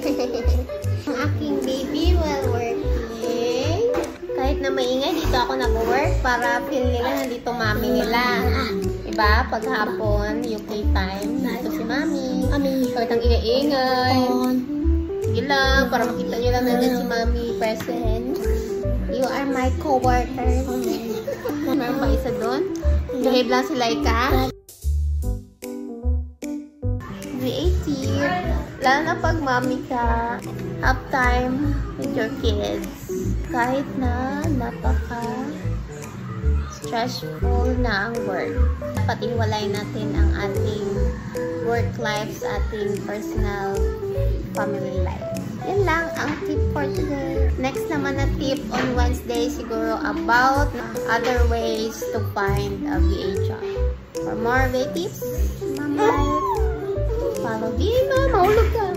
Ang aking baby while working. Kahit na maingay, dito ako nag-work para feel nila nandito mami nila. Diba? Paghapon, UK time, dito si mami. Kahit ang ingay-ingay. Sige lang, para makita nyo lang nandun si mami present. You are my co-worker. Meron pa isa doon. Behave lang si Laika. Creative. Lalo na pag mami ka, have time with your kids. Kahit na napaka-stressful na ang work. Dapat iwalay natin ang ating work life sa ating personal family life. Yan lang ang tip for today. Next naman na tip on Wednesday siguro about other ways to find a VA job. For more VA tips, Mama Life, follow me, Mama. Mahulog ka.